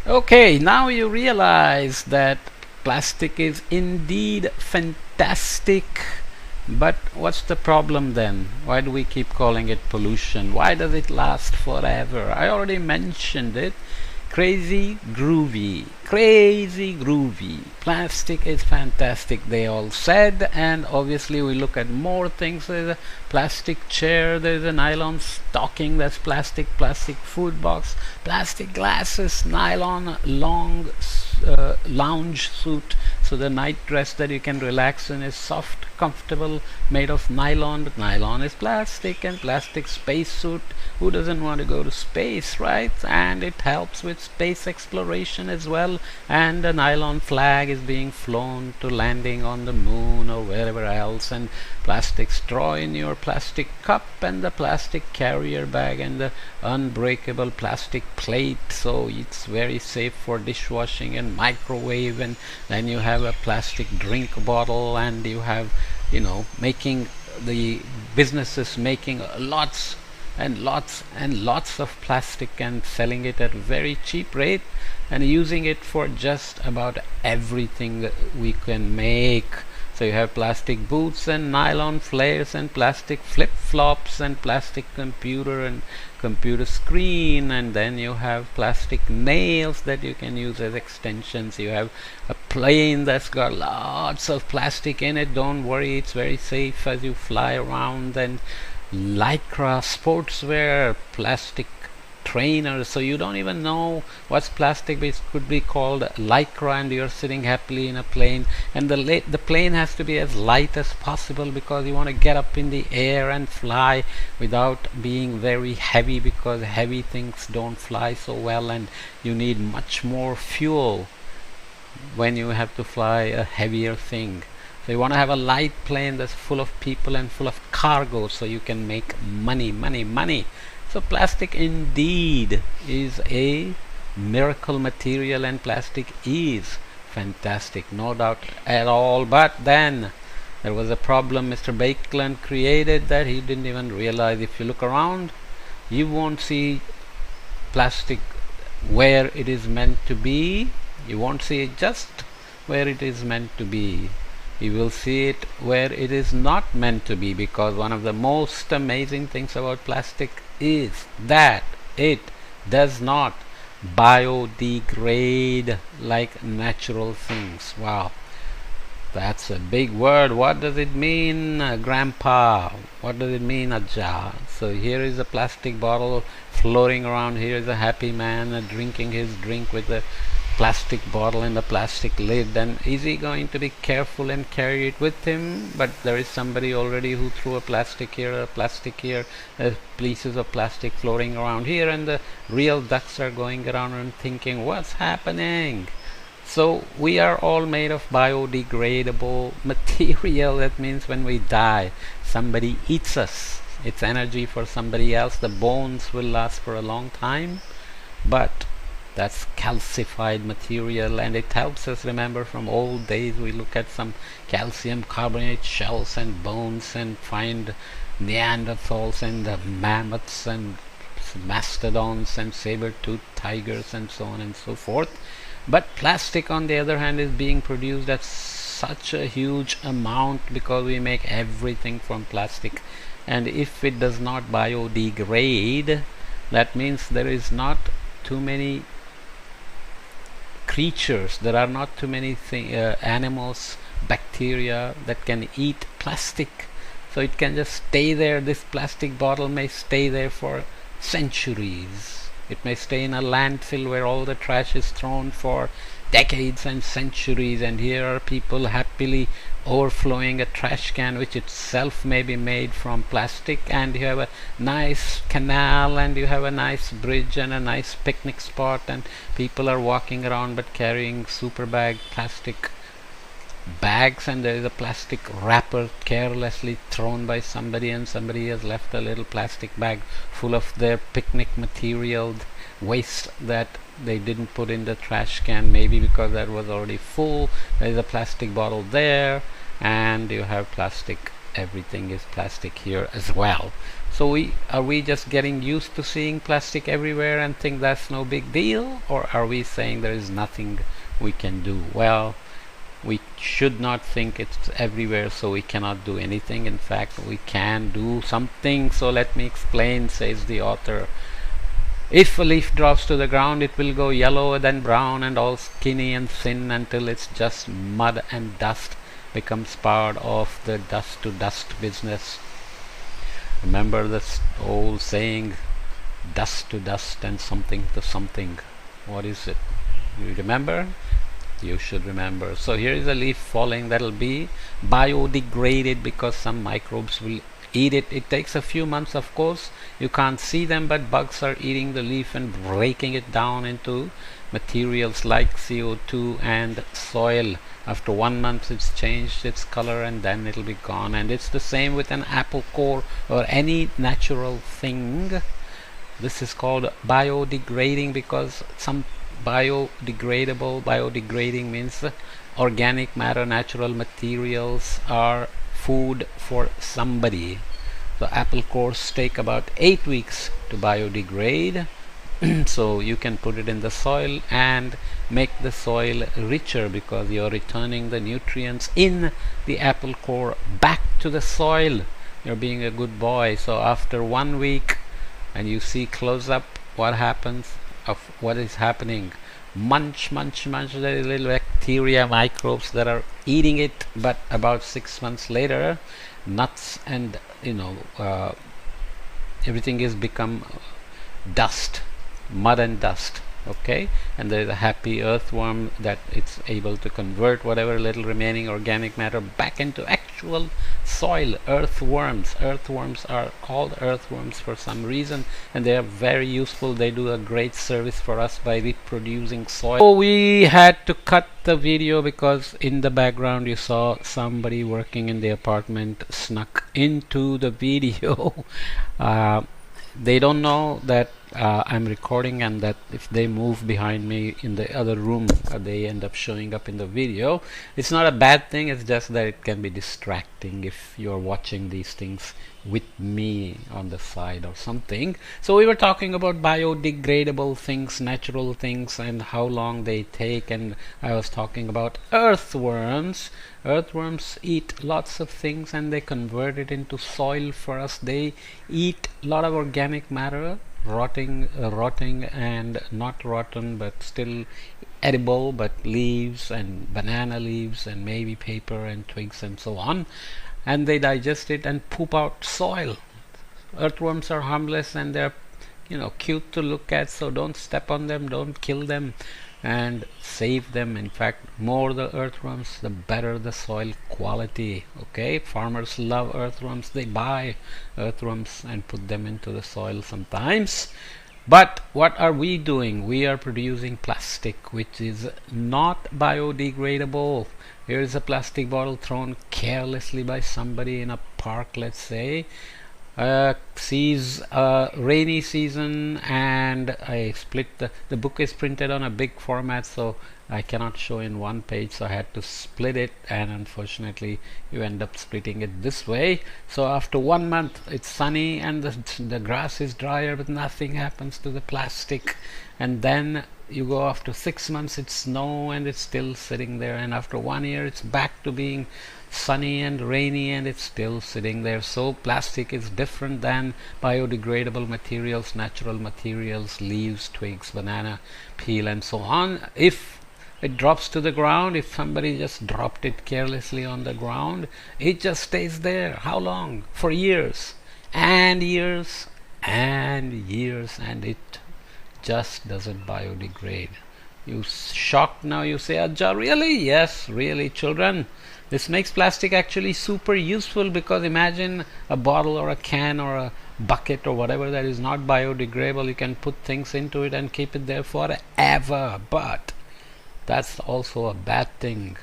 Okay, now you realize that plastic is indeed fantastic. But what's the problem then? Why do we keep calling it pollution? Why does it last forever? I already mentioned it. Crazy groovy. Crazy groovy. Plastic is fantastic, they all said, and obviously we look at more things. There's a plastic chair, there's a nylon stocking that's plastic, plastic food box, plastic glasses, nylon long lounge suit, so the night dress that you can relax in is soft, comfortable, made of nylon, but nylon is plastic. And plastic space suit, who doesn't want to go to space, right? And it helps with space exploration as well. And the nylon flag is being flown to landing on the moon or wherever else. And plastic straw in your plastic cup, and the plastic carrier bag, and the unbreakable plastic plate, so it's very safe for dishwashing and microwave. And then you have a plastic drink bottle, and you have, making the businesses making lots and lots and lots of plastic and selling it at very cheap rate and using it for just about everything that we can make. So you have plastic boots and nylon flares and plastic flip-flops and plastic computer and computer screen, and then you have plastic nails that you can use as extensions. You have a plane that's got lots of plastic in it. Don't worry, it's very safe as you fly around. And lycra sportswear, plastic trainers, so you don't even know what's plastic, but it could be called lycra, and you're sitting happily in a plane, and the plane has to be as light as possible because you want to get up in the air and fly without being very heavy, because heavy things don't fly so well, and you need much more fuel when you have to fly a heavier thing. So you want to have a light plane that's full of people and full of cargo, so you can make money, money, money. So plastic indeed is a miracle material, and plastic is fantastic, no doubt at all. But then there was a problem Mr. Bakeland created that he didn't even realize. If you look around, you won't see plastic where it is meant to be. You won't see it just where it is meant to be. You will see it where it is not meant to be, because one of the most amazing things about plastic is that it does not biodegrade like natural things. Wow, that's a big word. What does it mean, Grandpa? What does it mean, Aja? So here is a plastic bottle floating around. Here is a happy man drinking his drink with a plastic bottle and a plastic lid. And is he going to be careful and carry it with him? But there is somebody already who threw a plastic here, pieces of plastic floating around here, and the real ducks are going around and thinking, what's happening? So we are all made of biodegradable material. That means when we die, somebody eats us. It's energy for somebody else. The bones will last for a long time, but that's calcified material, and it helps us remember from old days. We look at some calcium carbonate shells and bones and find Neanderthals and mammoths and mastodons and saber-toothed tigers and so on and so forth. But plastic, on the other hand, is being produced at such a huge amount because we make everything from plastic. And if it does not biodegrade, that means there is not too many creatures, there are not too many animals, bacteria that can eat plastic. So it can just stay there. This plastic bottle may stay there for centuries. It may stay in a landfill where all the trash is thrown for decades and centuries, and here are people happily overflowing a trash can which itself may be made from plastic, and you have a nice canal, and you have a nice bridge and a nice picnic spot, and people are walking around but carrying super bag plastic bags, and there is a plastic wrapper carelessly thrown by somebody, and somebody has left a little plastic bag full of their picnic material waste that they didn't put in the trash can, maybe because that was already full. There is a plastic bottle there, and you have plastic. Everything is plastic here as well. So we just getting used to seeing plastic everywhere and think that's no big deal, or are we saying there is nothing we can do? Well, we should not think it's everywhere so we cannot do anything. In fact, we can do something. So let me explain, says the author. If a leaf drops to the ground, it will go yellow, then brown, and all skinny and thin until it's just mud and dust, becomes part of the dust to dust business. Remember this old saying, dust to dust and something to something. What is it? You remember? You should remember. So here is a leaf falling that'll be biodegraded because some microbes will eat it. It takes a few months, of course. You can't see them, but bugs are eating the leaf and breaking it down into materials like CO2 and soil. After 1 month it's changed its color and then it'll be gone. And it's the same with an apple core or any natural thing. This is called biodegrading because some biodegrading means organic matter, natural materials are food for somebody. So apple cores take about 8 weeks to biodegrade. So you can put it in the soil and make the soil richer because you're returning the nutrients in the apple core back to the soil. You're being a good boy. So after 1 week, and you see close up what happens of what is happening. Munch, there is little bacteria, microbes that are eating it, but about 6 months later, nuts and everything is become dust, mud and dust. Okay, and there is a happy earthworm that it's able to convert whatever little remaining organic matter back into actual soil. Earthworms are called earthworms for some reason, and they are very useful. They do a great service for us by reproducing soil. So we had to cut the video because in the background you saw somebody working in the apartment snuck into the video. They don't know that I'm recording, and that if they move behind me in the other room, they end up showing up in the video. It's not a bad thing, it's just that it can be distracting if you're watching these things with me on the side or something. So we were talking about biodegradable things, natural things, and how long they take, and I was talking about earthworms. Earthworms eat lots of things and they convert it into soil for us. They eat a lot of organic matter, rotting and not rotten but still edible, but leaves and banana leaves and maybe paper and twigs and so on, and they digest it and poop out soil. Earthworms are harmless and they're cute to look at, so don't step on them, don't kill them, and save them. In fact, more the earthworms, the better the soil quality. Okay, farmers love earthworms. They buy earthworms and put them into the soil sometimes. But what are we doing? We are producing plastic which is not biodegradable. Here is a plastic bottle thrown carelessly by somebody in a park, let's say. Sees a rainy season, and I split the book is printed on a big format, so I cannot show in one page, so I had to split it, and unfortunately you end up splitting it this way. So after 1 month it's sunny and the grass is drier, but nothing happens to the plastic, and then you go after 6 months, it's snow and it's still sitting there, and after 1 year it's back to being sunny and rainy and it's still sitting there. So plastic is different than biodegradable materials, natural materials, leaves, twigs, banana peel and so on. If it drops to the ground, if somebody just dropped it carelessly on the ground, it just stays there. How long? For years and years and years, and it just doesn't biodegrade. You shocked now? You say, Ajja, really? Yes, really, children. This makes plastic actually super useful, because imagine a bottle or a can or a bucket or whatever that is not biodegradable. You can put things into it and keep it there forever, but that's also a bad thing.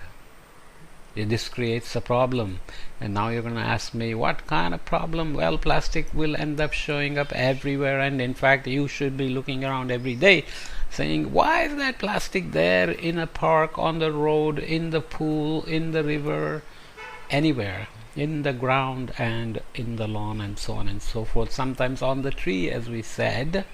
This creates a problem, and now you're going to ask me what kind of problem? Well, plastic will end up showing up everywhere, and in fact you should be looking around every day saying, why is that plastic there in a park, on the road, in the pool, in the river, anywhere, in the ground and in the lawn and so on and so forth, sometimes on the tree, as we said.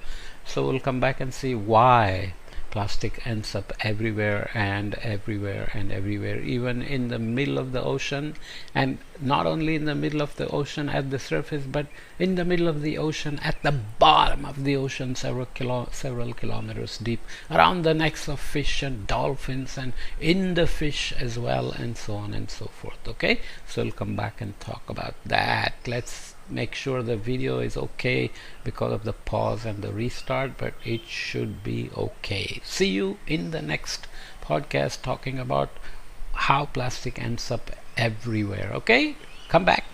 So we'll come back and see why plastic ends up everywhere and everywhere and everywhere, even in the middle of the ocean, and not only in the middle of the ocean at the surface, but in the middle of the ocean at the bottom of the ocean, several kilometers deep, around the necks of fish and dolphins, and in the fish as well, and so on and so forth. Okay, so we'll come back and talk about that. Let's make sure the video is okay because of the pause and the restart, but it should be okay. See you in the next podcast talking about how plastic ends up everywhere. Okay, come back.